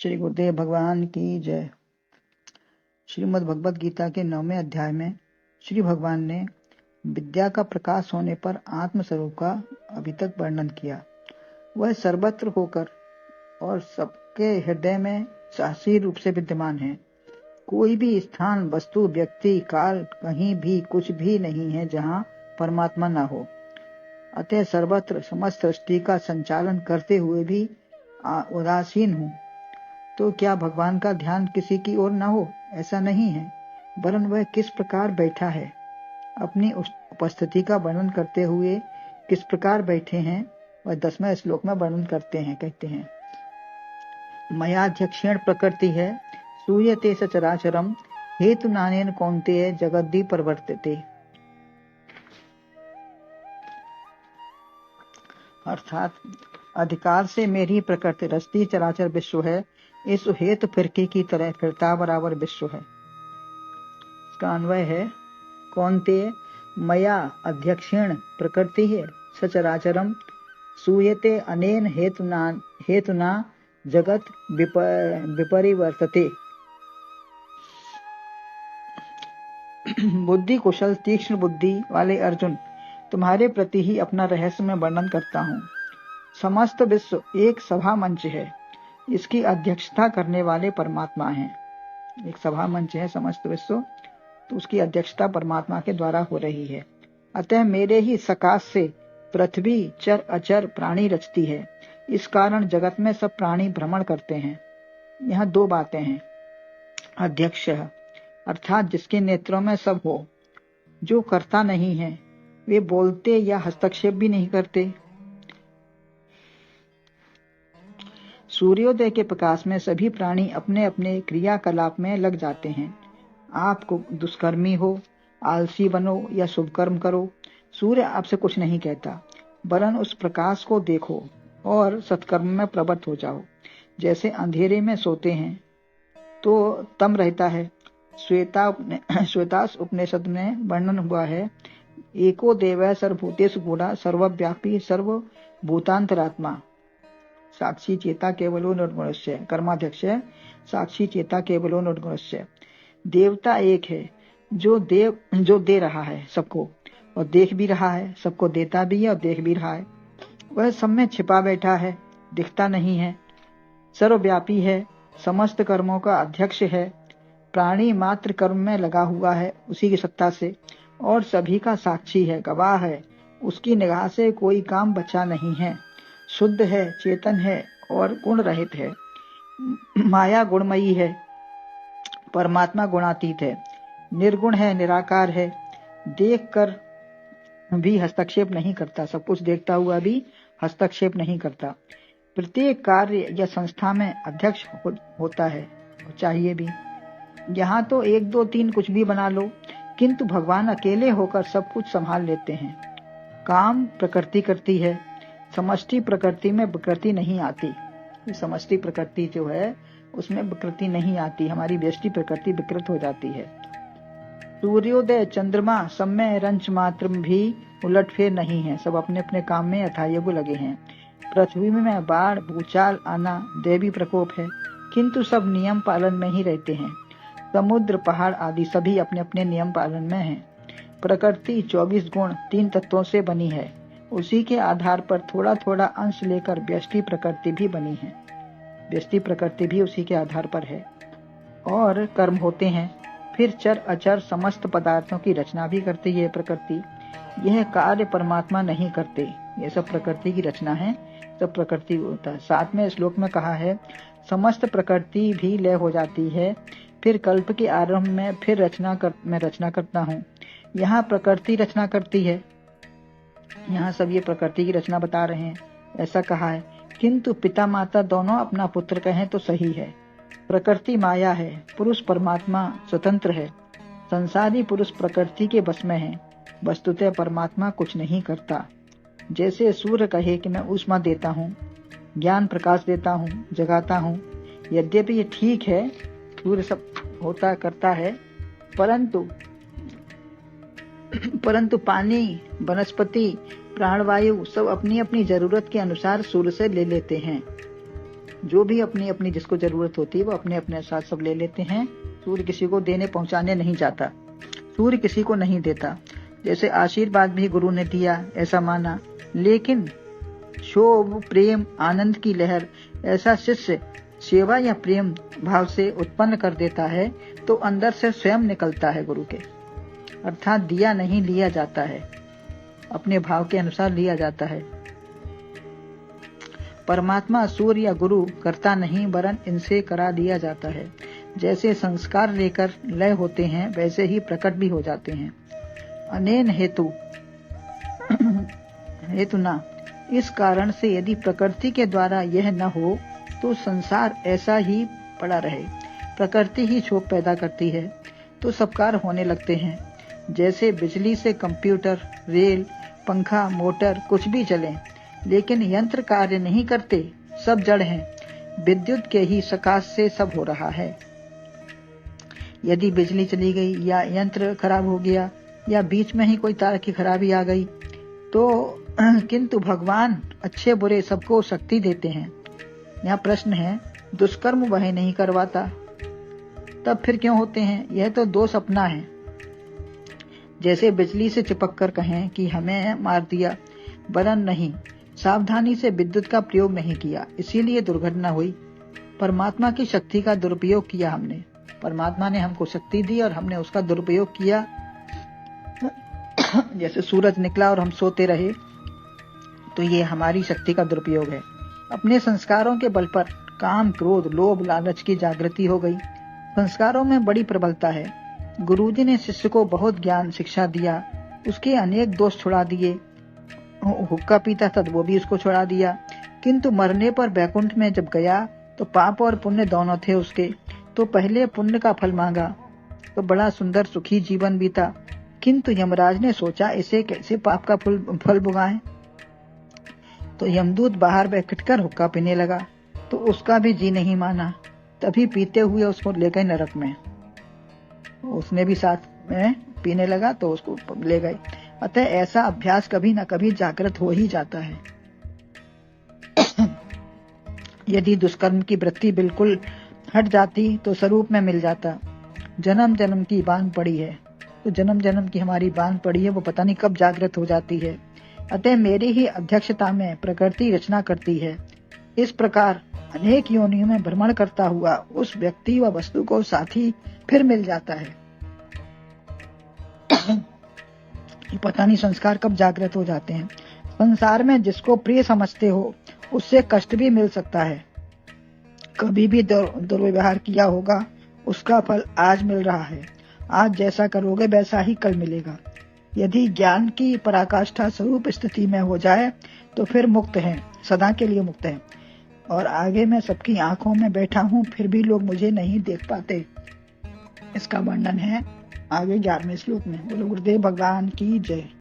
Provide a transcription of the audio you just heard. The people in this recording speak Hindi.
श्री गुरुदेव भगवान की जय। श्रीमद् भगवद गीता के 9वें अध्याय में श्री भगवान ने विद्या का प्रकाश होने पर आत्म स्वरूप का अभी तक वर्णन किया। वह सर्वत्र होकर और सबके हृदय में शासी रूप से विद्यमान है। कोई भी स्थान, वस्तु, व्यक्ति, काल, कहीं भी कुछ भी नहीं है जहाँ परमात्मा न हो। अतः सर्वत्र समस्त सृष्टि का संचालन करते हुए भी उदासीन हूँ। तो क्या भगवान का ध्यान किसी की ओर न हो? ऐसा नहीं है, वरन वह किस प्रकार बैठा है, अपनी उपस्थिति का वर्णन करते हुए किस प्रकार बैठे हैं, वह 10वें श्लोक में वर्णन करते हैं। कहते हैं, मयाध्यक्षेण प्रकृति है सूयते सचराचरम हेतु नानेन कौन्तेय जगद्दि परिवर्तते। अर्थात अधिकार से मेरी प्रकृति रचती चराचर विश्व है। इस हेतु फिरकी की तरह फिरता बराबर विश्व है। इसका अन्वय है, कौन्तेय मया अध्यक्षेण प्रकृति है सचराचरम सूयते अनेन हेतुना जगत विपरिवर्तते। बुद्धि कुशल तीक्ष्ण बुद्धि वाले अर्जुन, तुम्हारे प्रति ही अपना रहस्यमय वर्णन करता हूँ। समस्त विश्व एक सभा मंच है, इसकी अध्यक्षता करने वाले परमात्मा हैं। एक सभा मंच है समस्त विश्व, तो उसकी अध्यक्षता परमात्मा के द्वारा हो रही है। अतः मेरे ही सकाश से पृथ्वी चर अचर प्राणी रचती है। इस कारण जगत में सब प्राणी भ्रमण करते हैं। यहाँ दो बातें हैं। अध्यक्ष अर्थात जिसके नेत्रों में सब हो, जो करता नहीं है, वे बोलते या हस्तक्षेप भी नहीं करते। सूर्योदय के प्रकाश में सभी प्राणी अपने अपने क्रियाकलाप में लग जाते हैं। आपको दुष्कर्मी हो, आलसी बनो या शुभ कर्म करो, सूर्य आपसे कुछ नहीं कहता, वरन उस प्रकाश को देखो और सत्कर्म में प्रवृत्त हो जाओ। जैसे अंधेरे में सोते हैं तो तम रहता है। श्वेतास उपनिषद में वर्णन हुआ है, एको देव सर्वभूतेषु गूढ़ः सर्वव्यापी सर्वभूतांतरात्मा साक्षी चेता केवलो निर्गुणस्य कर्माध्यक्ष साक्षी चेता केवलो निर्गुणस्य। देवता एक है जो दे रहा है सबको और देख भी रहा है, सबको देता भी है और देख भी रहा है। वह सब में छिपा बैठा है, दिखता नहीं है, सर्वव्यापी है, समस्त कर्मों का अध्यक्ष है, प्राणी मात्र कर्म में लगा हुआ है उसी की सत्ता से, और सभी का साक्षी है, गवाह है। उसकी निगाह से कोई काम बचा नहीं है। शुद्ध है, चेतन है और गुण रहित है। माया गुणमयी है, परमात्मा गुणातीत है। निर्गुण है, निराकार है, देख कर भी हस्तक्षेप नहीं करता, सब कुछ देखता हुआ भी हस्तक्षेप नहीं करता। प्रत्येक कार्य या संस्था में अध्यक्ष होता है, चाहिए भी। यहाँ तो 1 2 3 कुछ भी बना लो, किंतु भगवान अकेले होकर सब कुछ संभाल लेते हैं। काम प्रकृति करती है, समष्टि प्रकृति में विकृति नहीं आती। समष्टि प्रकृति जो है उसमें विकृति नहीं आती, हमारी व्यष्टि प्रकृति विकृत हो जाती है। सूर्योदय चंद्रमा सब में रंच मात्र भी उलटफेर नहीं है, सब अपने अपने काम में यथायोग्य लगे हैं। पृथ्वी में बाढ़ भूचाल आना दैवी प्रकोप है, किंतु सब नियम पालन में ही रहते हैं। समुद्र पहाड़ आदि सभी अपने अपने नियम पालन में हैं। प्रकृति 24 गुण 3 तत्वों से बनी है, उसी के आधार पर थोड़ा थोड़ा अंश लेकर व्यष्टि प्रकृति भी बनी है। व्यष्टि प्रकृति भी उसी के आधार पर है और कर्म होते हैं। फिर चर अचर समस्त पदार्थों की रचना भी करती है प्रकृति। यह कार्य परमात्मा नहीं करते, ये सब प्रकृति की रचना है, सब प्रकृति होता है। 7वें श्लोक में कहा है, समस्त प्रकृति भी लय हो जाती है, फिर कल्प के आरंभ में फिर मैं रचना करता हूँ। यहाँ प्रकृति रचना करती है, यहाँ सब ये प्रकृति की रचना बता रहे हैं, ऐसा कहा है। किंतु पिता माता दोनों अपना पुत्र कहें तो सही है। प्रकृति माया है, पुरुष परमात्मा स्वतंत्र है। संसारी पुरुष प्रकृति के बस में है, वस्तुतः परमात्मा कुछ नहीं करता। जैसे सूर्य कहे कि मैं ऊष्मा देता हूँ, ज्ञान प्रकाश देता हूँ, जगाता हूँ, यद्यपि ये ठीक है, सूर्य सब होता करता है, परंतु पानी, वनस्पति, प्राणवायु सब अपनी अपनी जरूरत के अनुसार सूर्य से ले लेते हैं। जो भी अपनी अपनी जिसको जरूरत होती है वो अपने अपने साथ सब ले लेते हैं। सूर्य किसी को देने पहुंचाने नहीं जाता, सूर्य किसी को नहीं देता। जैसे आशीर्वाद भी गुरु ने दिया ऐसा माना, लेकिन शोभ प्रेम आनंद की लहर ऐसा शिष्य सेवा या प्रेम भाव से उत्पन्न कर देता है तो अंदर से स्वयं निकलता है गुरु के, अर्थात दिया नहीं लिया जाता है, अपने भाव के अनुसार लिया जाता है। परमात्मा सूर्य या गुरु करता नहीं वरन इनसे करा दिया जाता है। जैसे संस्कार लेकर लय होते हैं वैसे ही प्रकट भी हो जाते हैं। अनेन हेतु ना, इस कारण से यदि प्रकृति के द्वारा यह न हो तो संसार ऐसा ही पड़ा रहे। प्रकृति ही क्षोभ पैदा करती है तो सब कार्य होने लगते हैं। जैसे बिजली से कंप्यूटर, रेल, पंखा, मोटर कुछ भी चले, लेकिन यंत्र कार्य नहीं करते, सब जड़ हैं। विद्युत के ही सकाश से सब हो रहा है। यदि बिजली चली गई या यंत्र खराब हो गया या बीच में ही कोई तार की खराबी आ गई तो किंतु भगवान अच्छे बुरे सबको शक्ति देते हैं। यहाँ प्रश्न है, दुष्कर्म वह नहीं करवाता तब फिर क्यों होते हैं? यह तो दोष अपना है। जैसे बिजली से चिपक कर कहें कि हमें मार दिया, वरन नहीं, सावधानी से विद्युत का प्रयोग नहीं किया, इसीलिए दुर्घटना हुई। परमात्मा की शक्ति का दुरुपयोग किया हमने। परमात्मा ने हमको शक्ति दी और हमने उसका दुरुपयोग किया। जैसे सूरज निकला और हम सोते रहे तो ये हमारी शक्ति का दुरुपयोग है। अपने संस्कारों के बल पर काम, क्रोध, लोभ, लालच की जागृति हो गई। संस्कारों में बड़ी प्रबलता है। गुरुजी ने शिष्य को बहुत ज्ञान शिक्षा दिया, उसके अनेक दोष छुड़ा दिए। हुक्का पीता था वो भी उसको छुड़ा दिया, किंतु मरने पर वैकुंठ में जब गया तो पाप और पुण्य दोनों थे उसके। तो पहले पुण्य का फल मांगा तो बड़ा सुंदर सुखी जीवन बीता, किंतु यमराज ने सोचा इसे कैसे पाप का फल भुगाएं। तो यमदूत बाहर बैठकर हुक्का पीने लगा तो उसका भी जी नहीं माना, तभी पीते हुए उसको ले गए नरक में। उसने भी साथ में पीने लगा तो उसको ले गए। अतः ऐसा अभ्यास कभी न कभी जागृत हो ही जाता है। यदि दुष्कर्म की वृत्ति बिल्कुल हट जाती तो स्वरूप में मिल जाता। जन्म जन्म की बांध पड़ी है, तो जन्म जन्म की हमारी बांध पड़ी है, वो पता नहीं कब जागृत हो जाती है। अतः मेरी ही अध्यक्षता में प्रकृति रचना करती है। इस प्रकार अनेक योनियों में भ्रमण करता हुआ उस व्यक्ति व वस्तु को साथी फिर मिल जाता है। पता नहीं संस्कार कब जागृत हो जाते हैं। संसार में जिसको प्रिय समझते हो उससे कष्ट भी मिल सकता है। कभी भी दुर्व्यवहार किया होगा उसका फल आज मिल रहा है। आज जैसा करोगे वैसा ही कल मिलेगा। यदि ज्ञान की पराकाष्ठा स्वरूप स्थिति में हो जाए तो फिर मुक्त है, सदा के लिए मुक्त है। और आगे मैं सबकी आंखों में बैठा हूँ फिर भी लोग मुझे नहीं देख पाते। इसका वर्णन है आगे 11वें श्लोक में। बोलो गुरुदेव भगवान की जय।